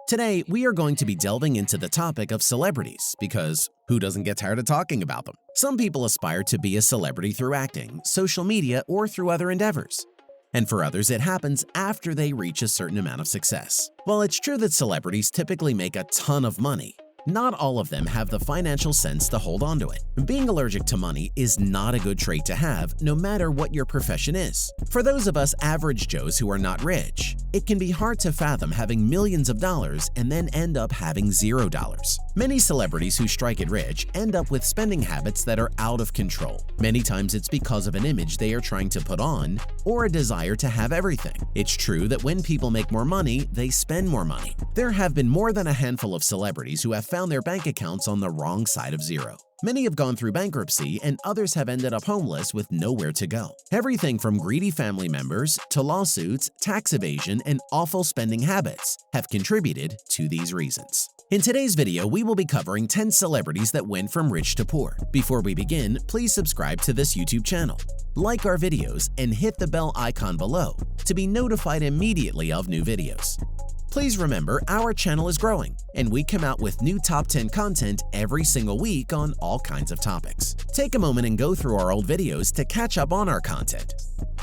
Today, we are going to be delving into the topic of celebrities because who doesn't get tired of talking about them? Some people aspire to be a celebrity through acting, social media, or through other endeavors. And for others, it happens after they reach a certain amount of success. While it's true that celebrities typically make a ton of money, not all of them have the financial sense to hold on to it. Being allergic to money is not a good trait to have, no matter what your profession is. For those of us average Joes who are not rich, it can be hard to fathom having millions of dollars and then end up having $0. Many celebrities who strike it rich end up with spending habits that are out of control. Many times it's because of an image they are trying to put on or a desire to have everything. It's true that when people make more money, they spend more money. There have been more than a handful of celebrities who have found their bank accounts on the wrong side of zero. Many have gone through bankruptcy and others have ended up homeless with nowhere to go. Everything from greedy family members to lawsuits, tax evasion, and awful spending habits have contributed to these reasons. In today's video, we will be covering 10 celebrities that went from rich to poor. Before we begin, please subscribe to this YouTube channel, like our videos, and hit the bell icon below to be notified immediately of new videos. Please remember, our channel is growing, and we come out with new top 10 content every single week on all kinds of topics. Take a moment and go through our old videos to catch up on our content.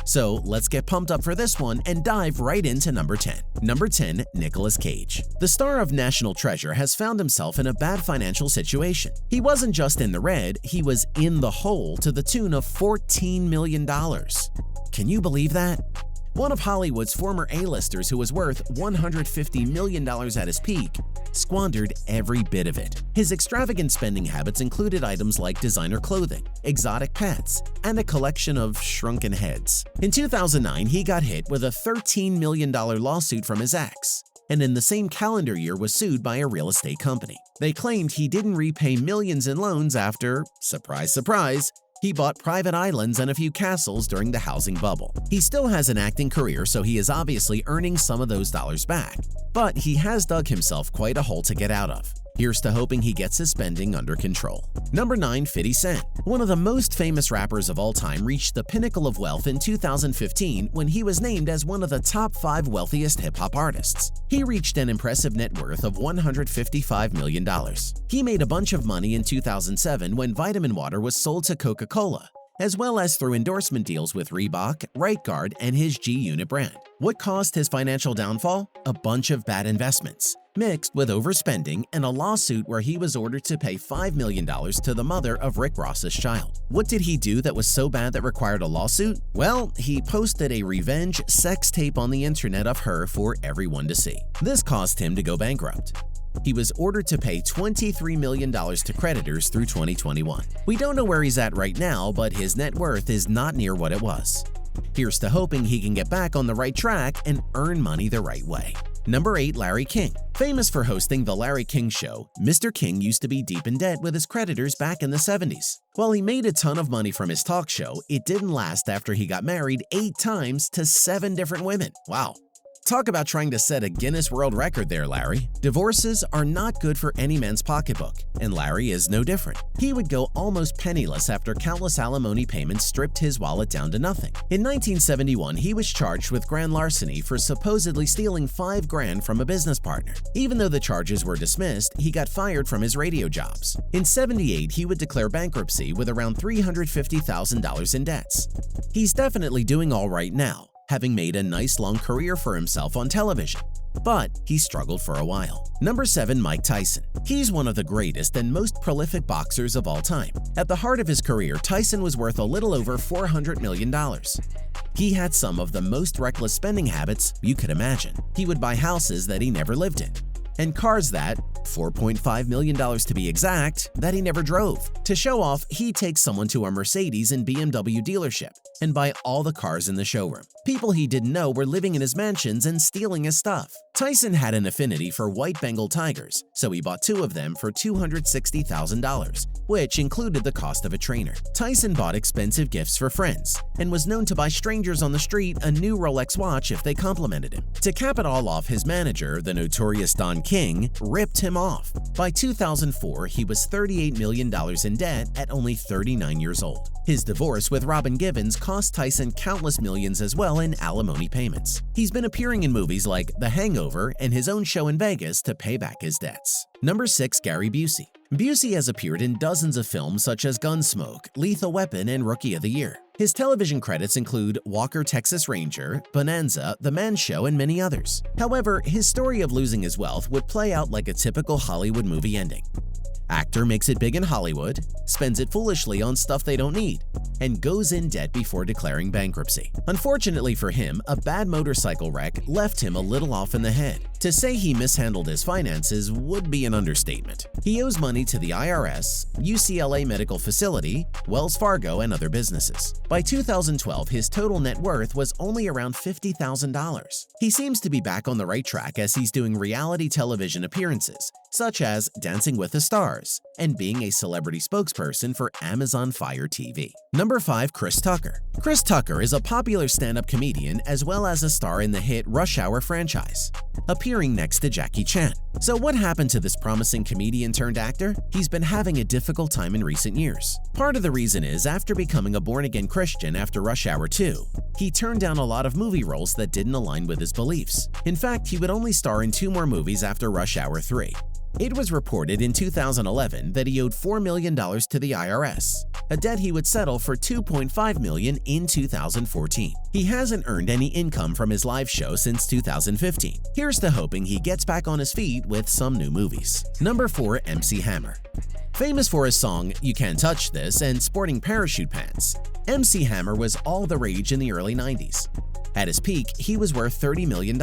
So let's get pumped up for this one and dive right into number 10. Number 10, Nicolas Cage. The star of National Treasure has found himself in a bad financial situation. He wasn't just in the red, he was in the hole to the tune of $14 million. Can you believe that? One of Hollywood's former A-listers who was worth $150 million at his peak squandered every bit of it. His extravagant spending habits included items like designer clothing, exotic pets, and a collection of shrunken heads. In 2009, he got hit with a $13 million lawsuit from his ex, and in the same calendar year was sued by a real estate company. They claimed he didn't repay millions in loans after, surprise, surprise, he bought private islands and a few castles during the housing bubble. He still has an acting career, so he is obviously earning some of those dollars back. But he has dug himself quite a hole to get out of. Here's to hoping he gets his spending under control. Number 9, 50 Cent. One of the most famous rappers of all time reached the pinnacle of wealth in 2015 when he was named as one of the top 5 wealthiest hip-hop artists. He reached an impressive net worth of $155 million. He made a bunch of money in 2007 when vitamin water was sold to Coca-Cola, as well as through endorsement deals with Reebok, Right Guard, and his G-Unit brand. What caused his financial downfall? A bunch of bad investments, mixed with overspending and a lawsuit where he was ordered to pay $5 million to the mother of Rick Ross's child. What did he do that was so bad that required a lawsuit? Well, he posted a revenge sex tape on the internet of her for everyone to see. This caused him to go bankrupt. He was ordered to pay $23 million to creditors through 2021. We don't know where he's at right now, but his net worth is not near what it was. Here's to hoping he can get back on the right track and earn money the right way. Number 8, Larry King. Famous for hosting The Larry King Show, Mr. King used to be deep in debt with his creditors back in the 70s. While he made a ton of money from his talk show, it didn't last after he got married 8 times to 7 different women. Wow. Talk about trying to set a Guinness World Record there, Larry. Divorces are not good for any man's pocketbook, and Larry is no different. He would go almost penniless after countless alimony payments stripped his wallet down to nothing. In 1971, he was charged with grand larceny for supposedly stealing $5 grand from a business partner. Even though the charges were dismissed, he got fired from his radio jobs. In 78, he would declare bankruptcy with around $350,000 in debts. He's definitely doing all right now, having made a nice long career for himself on television. But he struggled for a while. Number 7, Mike Tyson. He's one of the greatest and most prolific boxers of all time. At the heart of his career, Tyson was worth a little over $400 million. He had some of the most reckless spending habits you could imagine. He would buy houses that he never lived in, and cars that, $4.5 million to be exact, that he never drove. To show off, he'd take someone to a Mercedes and BMW dealership and buy all the cars in the showroom. People he didn't know were living in his mansions and stealing his stuff. Tyson had an affinity for white Bengal tigers, so he bought 2 of them for $260,000, which included the cost of a trainer. Tyson bought expensive gifts for friends and was known to buy strangers on the street a new Rolex watch if they complimented him. To cap it all off, his manager, the notorious Don King, ripped him off. By 2004, he was $38 million in debt at only 39 years old. His divorce with Robin Givens cost Tyson countless millions as well in alimony payments. He's been appearing in movies like The Hangover and his own show in Vegas to pay back his debts. Number 6. Gary Busey. Busey has appeared in dozens of films such as Gunsmoke, Lethal Weapon, and Rookie of the Year. His television credits include Walker, Texas Ranger, Bonanza, The Man Show, and many others. However, his story of losing his wealth would play out like a typical Hollywood movie ending. Actor makes it big in Hollywood, spends it foolishly on stuff they don't need, and goes in debt before declaring bankruptcy. Unfortunately for him, a bad motorcycle wreck left him a little off in the head. To say he mishandled his finances would be an understatement. He owes money to the IRS, UCLA Medical Facility, Wells Fargo, and other businesses. By 2012, his total net worth was only around $50,000. He seems to be back on the right track as he's doing reality television appearances, such as Dancing with the Stars and being a celebrity spokesperson for Amazon Fire TV. Number 5. Chris Tucker. Chris Tucker is a popular stand-up comedian as well as a star in the hit Rush Hour franchise, appearing next to Jackie Chan. So what happened to this promising comedian turned actor? He's been having a difficult time in recent years. Part of the reason is after becoming a born-again Christian after Rush Hour 2, he turned down a lot of movie roles that didn't align with his beliefs. In fact, he would only star in 2 more movies after Rush Hour 3. It was reported in 2011 that he owed $4 million to the IRS, a debt he would settle for $2.5 million in 2014. He hasn't earned any income from his live show since 2015. Here's to hoping he gets back on his feet with some new movies. Number 4. MC Hammer. Famous for his song You Can't Touch This and sporting parachute pants, MC Hammer was all the rage in the early 90s. At his peak, he was worth $30 million.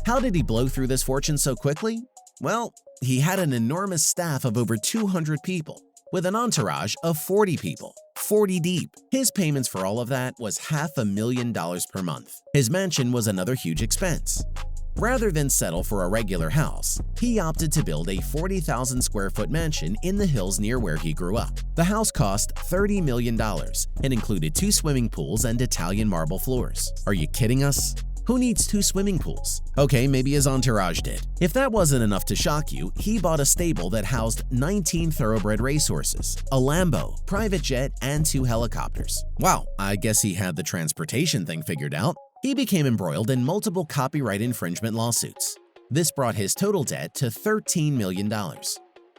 How did he blow through this fortune so quickly? Well, he had an enormous staff of over 200 people, with an entourage of 40 people, 40 deep. His payments for all of that was $500,000 per month. His mansion was another huge expense. Rather than settle for a regular house, he opted to build a 40,000 square foot mansion in the hills near where he grew up. The house cost $30 million and included 2 swimming pools and Italian marble floors. Are you kidding us? Who needs 2 swimming pools? Okay, maybe his entourage did. If that wasn't enough to shock you, he bought a stable that housed 19 thoroughbred racehorses, a Lambo, private jet, and 2 helicopters. Wow, I guess he had the transportation thing figured out. He became embroiled in multiple copyright infringement lawsuits. This brought his total debt to $13 million.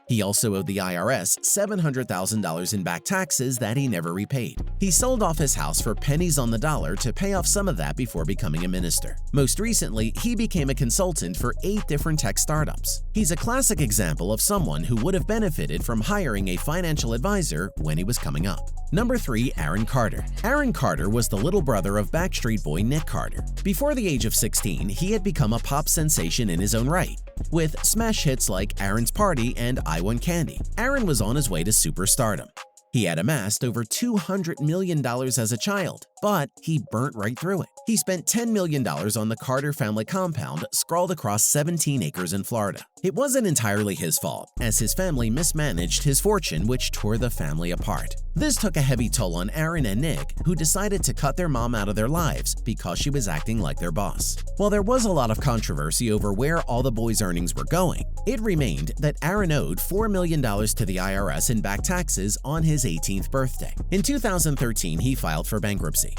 He also owed the IRS $700,000 in back taxes that he never repaid. He sold off his house for pennies on the dollar to pay off some of that before becoming a minister. Most recently, he became a consultant for 8 different tech startups. He's a classic example of someone who would have benefited from hiring a financial advisor when he was coming up. Number 3. Aaron Carter. Aaron Carter was the little brother of Backstreet Boy Nick Carter. Before the age of 16, he had become a pop sensation in his own right, with smash hits like Aaron's Party and I Want Candy. Aaron was on his way to superstardom. He had amassed over $200 million as a child, but he burnt right through it. He spent $10 million on the Carter family compound sprawled across 17 acres in Florida. It wasn't entirely his fault, as his family mismanaged his fortune, which tore the family apart. This took a heavy toll on Aaron and Nick, who decided to cut their mom out of their lives because she was acting like their boss. While there was a lot of controversy over where all the boys' earnings were going, it remained that Aaron owed $4 million to the IRS in back taxes on his 18th birthday. In 2013, he filed for bankruptcy.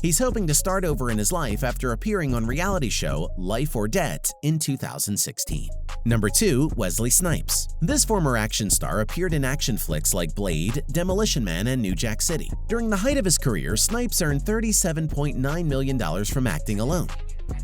He's hoping to start over in his life after appearing on reality show Life or Debt in 2016. Number 2. Wesley Snipes. This former action star appeared in action flicks like Blade, Demolition Man, and New Jack City. During the height of his career, Snipes earned $37.9 million from acting alone.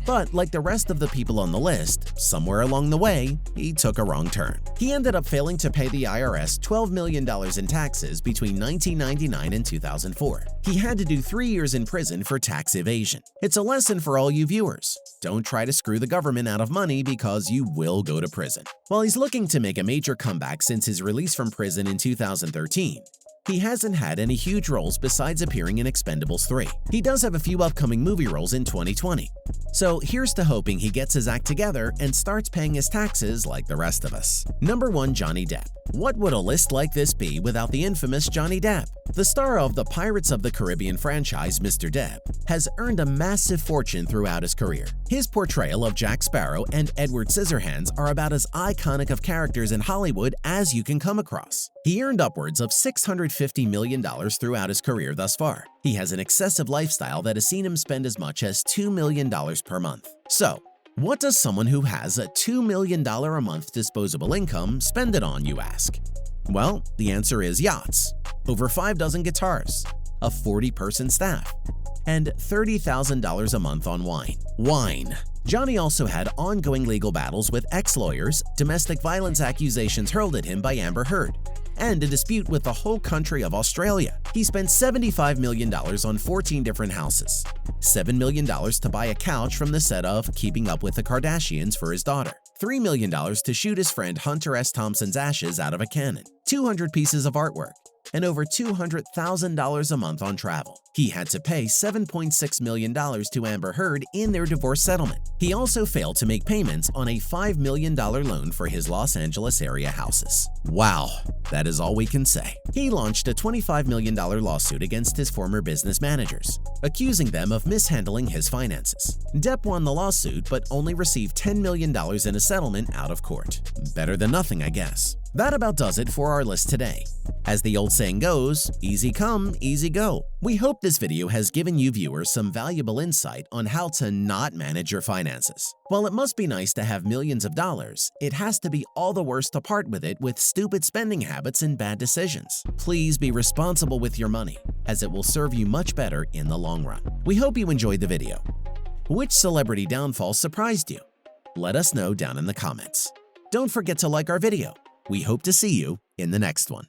But like the rest of the people on the list, somewhere along the way, he took a wrong turn. He ended up failing to pay the IRS $12 million in taxes between 1999 and 2004. He had to do 3 years in prison for tax evasion. It's a lesson for all you viewers. Don't try to screw the government out of money because you will go to prison. While he's looking to make a major comeback since his release from prison in 2013, he hasn't had any huge roles besides appearing in Expendables 3. He does have a few upcoming movie roles in 2020. So here's to hoping he gets his act together and starts paying his taxes like the rest of us. Number 1. Johnny Depp. What would a list like this be without the infamous Johnny Depp? The star of the Pirates of the Caribbean franchise, Mr. Depp, has earned a massive fortune throughout his career. His portrayal of Jack Sparrow and Edward Scissorhands are about as iconic of characters in Hollywood as you can come across. He earned upwards of $650 million throughout his career thus far. He has an excessive lifestyle that has seen him spend as much as $2 million per month. So, what does someone who has a $2 million a month disposable income spend it on, you ask? Well, the answer is yachts, over 5 dozen guitars, a 40-person staff, and $30,000 a month on wine. Johnny also had ongoing legal battles with ex-lawyers, domestic violence accusations hurled at him by Amber Heard, and a dispute with the whole country of Australia. He spent $75 million on 14 different houses, $7 million to buy a couch from the set of Keeping Up with the Kardashians for his daughter, $3 million to shoot his friend Hunter S. Thompson's ashes out of a cannon, 200 pieces of artwork, and over $200,000 a month on travel. He had to pay $7.6 million to Amber Heard in their divorce settlement. He also failed to make payments on a $5 million loan for his Los Angeles area houses. Wow, that is all we can say. He launched a $25 million lawsuit against his former business managers, accusing them of mishandling his finances. Depp won the lawsuit but only received $10 million in a settlement out of court. Better than nothing, I guess. That about does it for our list today. As the old saying goes, easy come, easy go. We hope this video has given you viewers some valuable insight on how to not manage your finances. While it must be nice to have millions of dollars, it has to be all the worse to part with it with stupid spending habits and bad decisions. Please be responsible with your money, as it will serve you much better in the long run. We hope you enjoyed the video. Which celebrity downfall surprised you? Let us know down in the comments. Don't forget to like our video. We hope to see you in the next one.